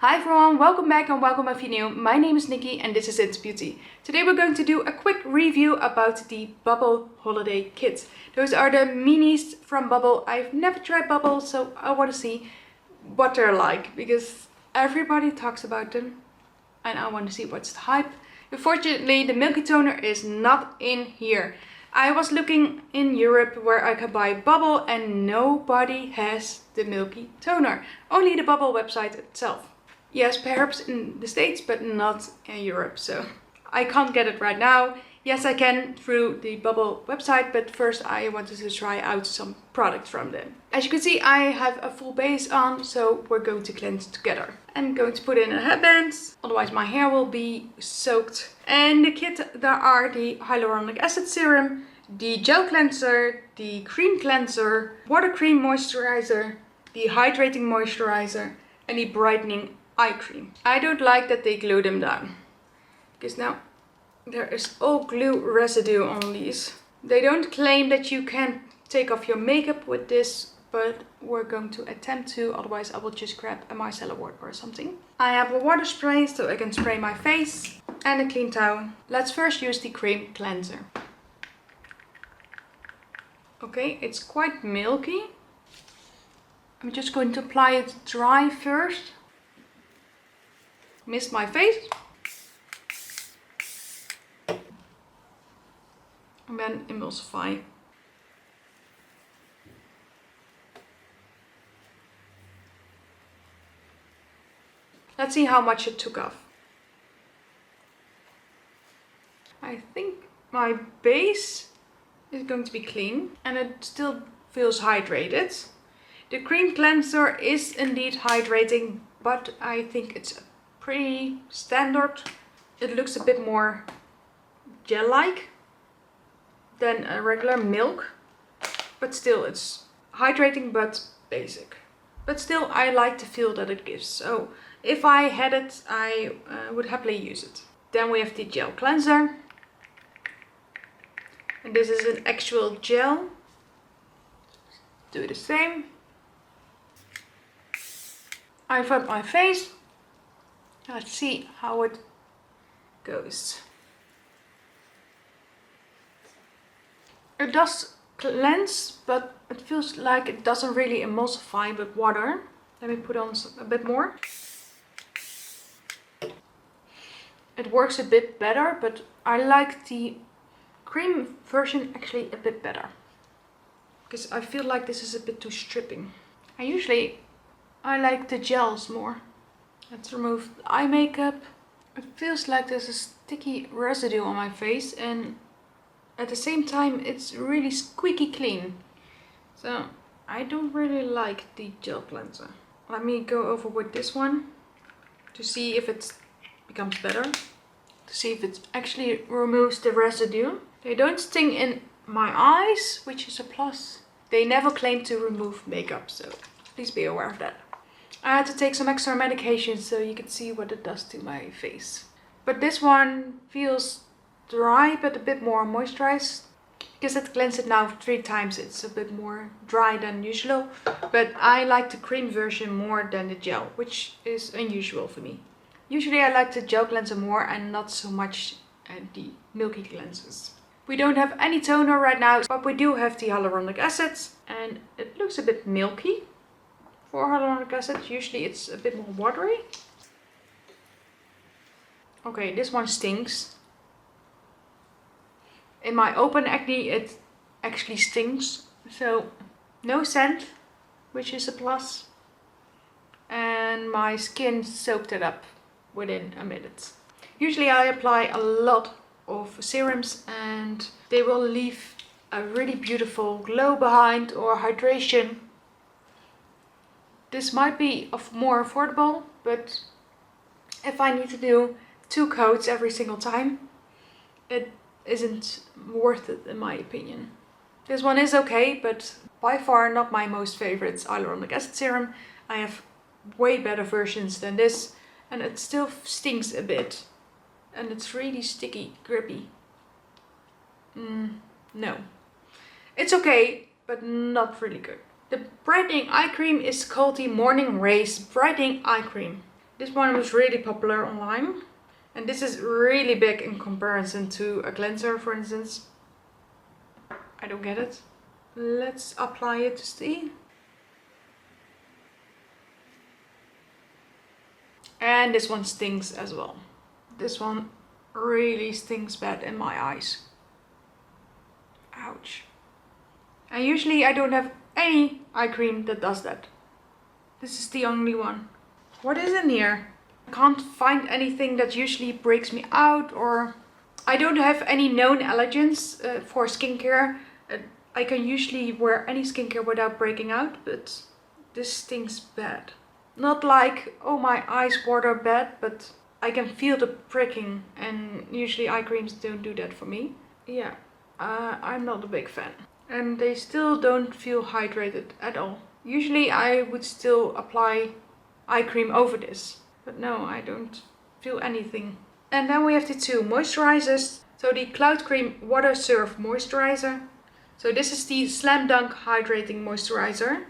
Hi everyone, welcome back and welcome if you're new. My name is Nikki and this is Interbeauty. Today we're going to do a quick review about the Bubble Holiday Kit. Those are the minis from Bubble. I've never tried Bubble, so I want to see what they're like because everybody talks about them and I want to see what's the hype. Unfortunately, the Milky Toner is not in here. I was looking in Europe where I could buy Bubble and nobody has the Milky Toner. Only the Bubble website itself. Yes, perhaps in the States, but not in Europe, so I can't get it right now. Yes, I can through the Bubble website, but first I wanted to try out some products from them. As you can see, I have a full base on, so we're going to cleanse together. I'm going to put in a headband, otherwise my hair will be soaked. And the kit, there are the Hyaluronic Acid Serum, the Gel Cleanser, the Cream Cleanser, Water Cream Moisturizer, the Hydrating Moisturizer, and the Brightening eye cream. I don't like that they glue them down because now there is all glue residue on these. They don't claim that you can take off your makeup with this, but we're going to attempt to, otherwise I will just grab a micellar water or something. I have a water spray so I can spray my face and a clean towel. Let's first use the cream cleanser. Okay, it's quite milky. I'm just going to apply it dry first. Mist my face. And then emulsify. Let's see how much it took off. I think my base is going to be clean and it still feels hydrated. The cream cleanser is indeed hydrating, but I think it's pretty standard. It looks a bit more gel-like than a regular milk, but still it's hydrating but basic. But still I like the feel that it gives, so if I had it I would happily use it. Then we have the gel cleanser, and this is an actual gel. Do the same. I've rubbed my face. Let's see how it goes. It does cleanse, but it feels like it doesn't really emulsify with water. Let me put on a bit more. It works a bit better, but I like the cream version actually a bit better. Because I feel like this is a bit too stripping. I like the gels more. Let's remove the eye makeup. It feels like there's a sticky residue on my face and at the same time it's really squeaky clean. So I don't really like the gel cleanser. Let me go over with this one to see if it becomes better. To see if it actually removes the residue. They don't sting in my eyes, which is a plus. They never claim to remove makeup, so please be aware of that. I had to take some extra medication so you can see what it does to my face. But this one feels dry but a bit more moisturized. Because I've cleansed it now 3 times, it's a bit more dry than usual. But I like the cream version more than the gel, which is unusual for me. Usually I like the gel cleanser more and not so much the milky cleansers. We don't have any toner right now, but we do have the hyaluronic acids and it looks a bit milky. For hyaluronic acid, usually it's a bit more watery. Okay, this one stings. In my open acne it actually stings. So no scent, which is a plus. And my skin soaked it up within a minute. Usually I apply a lot of serums and they will leave a really beautiful glow behind or hydration. This might be more affordable, but if I need to do 2 coats every single time, it isn't worth it in my opinion. This one is okay, but by far not my most favorite hyaluronic acid serum. I have way better versions than this and it still stings a bit. And it's really sticky, grippy. No. It's okay, but not really good. The brightening eye cream is called the Morning Rays Brightening Eye Cream. This one was really popular online. And this is really big in comparison to a cleanser, for instance. I don't get it. Let's apply it to see. And this one stings as well. This one really stings bad in my eyes. Ouch. And usually I don't have any eye cream that does that. This is the only one. What is in here? I can't find anything that usually breaks me out, or I don't have any known allergens for skincare. I can usually wear any skincare without breaking out, but this stings bad. Not like, oh my eyes water bad, but I can feel the pricking, and usually eye creams don't do that for me. Yeah, I'm not a big fan. And they still don't feel hydrated at all. Usually I would still apply eye cream over this, but no, I don't feel anything. And then we have the two moisturizers. So the Cloud Cream Water Surf Moisturizer. So this is the Slam Dunk Hydrating Moisturizer.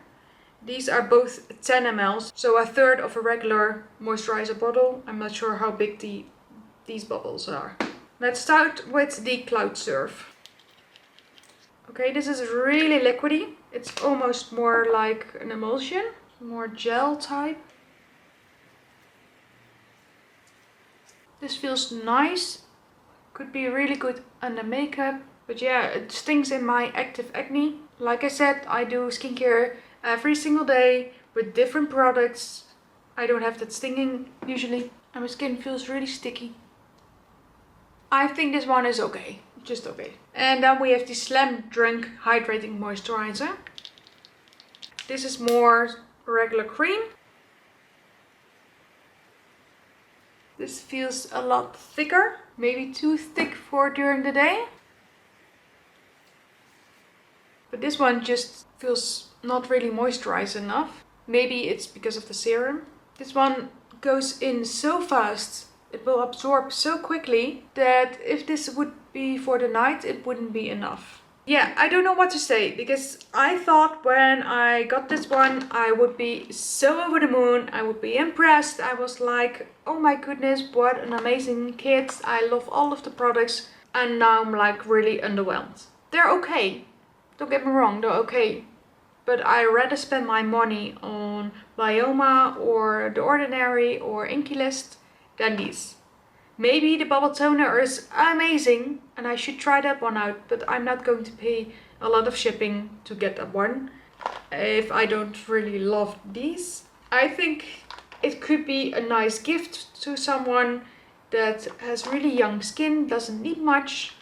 These are both 10 ml, so a third of a regular moisturizer bottle. I'm not sure how big these bottles are. Let's start with the Cloud Surf. Okay, this is really liquidy. It's almost more like an emulsion, more gel type. This feels nice. Could be really good under makeup. But yeah, it stings in my active acne. Like I said, I do skincare every single day with different products. I don't have that stinging usually. And my skin feels really sticky. I think this one is okay. Just okay. And then we have the Slam Dunk Hydrating Moisturizer. This is more regular cream. This feels a lot thicker. Maybe too thick for during the day. But this one just feels not really moisturized enough. Maybe it's because of the serum. This one goes in so fast. It will absorb so quickly that if this would be for the night, it wouldn't be enough. Yeah, I don't know what to say, because I thought when I got this one, I would be so over the moon. I would be impressed. I was like, oh my goodness, what an amazing kit. I love all of the products. And now I'm like really underwhelmed. They're okay. Don't get me wrong, they're okay. But I rather spend my money on Byoma or The Ordinary or Inkey than these. Maybe the bubble toner is amazing and I should try that one out, but I'm not going to pay a lot of shipping to get that one if I don't really love these. I think it could be a nice gift to someone that has really young skin, doesn't need much.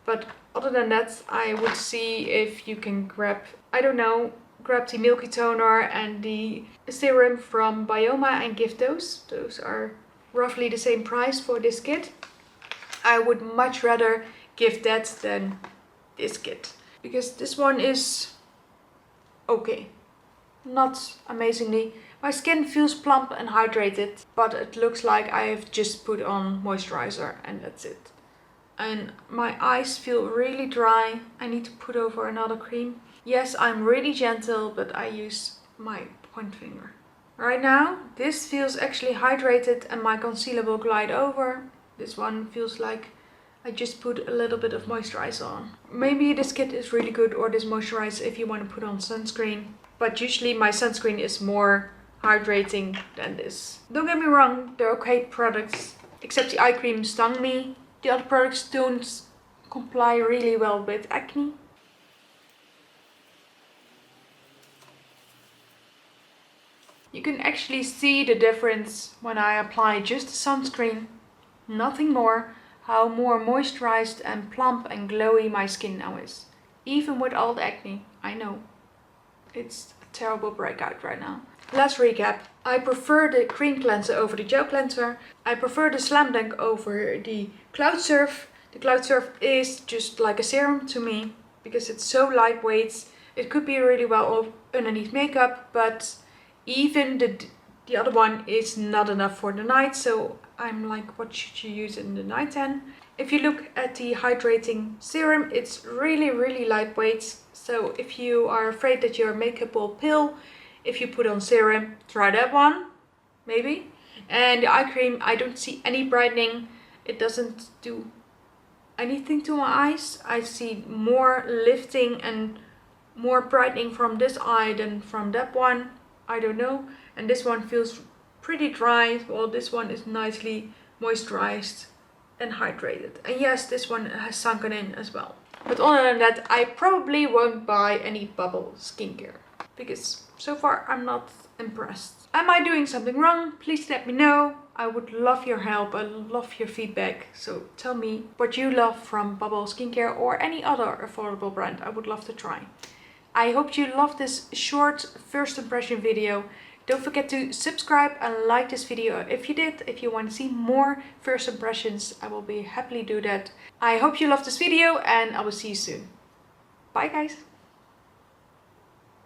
But other than that, I would see if you can grab, I don't know, grab the Milky Toner and the Serum from Byoma and give those. Those are roughly the same price for this kit. I would much rather give that than this kit, because this one is okay, not amazingly. My skin feels plump and hydrated, but it looks like I have just put on moisturizer and that's it. And my eyes feel really dry. I need to put over another cream. Yes, I'm really gentle, but I use my point finger. Right now, this feels actually hydrated and my concealer will glide over. This one feels like I just put a little bit of moisturizer on. Maybe this kit is really good, or this moisturizer if you want to put on sunscreen. But usually my sunscreen is more hydrating than this. Don't get me wrong, they're okay products. Except the eye cream stung me. The other products don't comply really well with acne. You can actually see the difference when I apply just the sunscreen, nothing more, how more moisturized and plump and glowy my skin now is. Even with all the acne, I know. It's a terrible breakout right now. Let's recap. I prefer the cream cleanser over the gel cleanser. I prefer the Slam Dunk over the Cloud Surf. The Cloud Surf is just like a serum to me, because it's so lightweight. It could be really well underneath makeup, but even the other one is not enough for the night, so I'm like, what should you use in the night then? If you look at the Hydrating Serum, it's really, really lightweight. So if you are afraid that your makeup will peel, if you put on serum, try that one, maybe. And the eye cream, I don't see any brightening. It doesn't do anything to my eyes. I see more lifting and more brightening from this eye than from that one. I don't know. And this one feels pretty dry, while this one is nicely moisturized and hydrated. And yes, this one has sunken in as well. But other than that, I probably won't buy any bubble skincare, because so far I'm not impressed. Am I doing something wrong? Please let me know. I would love your help. I love your feedback. So tell me what you love from bubble skincare or any other affordable brand. I would love to try. I hope you loved this short first impression video. Don't forget to subscribe and like this video if you did. If you want to see more first impressions, I will be happily do that. I hope you loved this video and I will see you soon. Bye guys.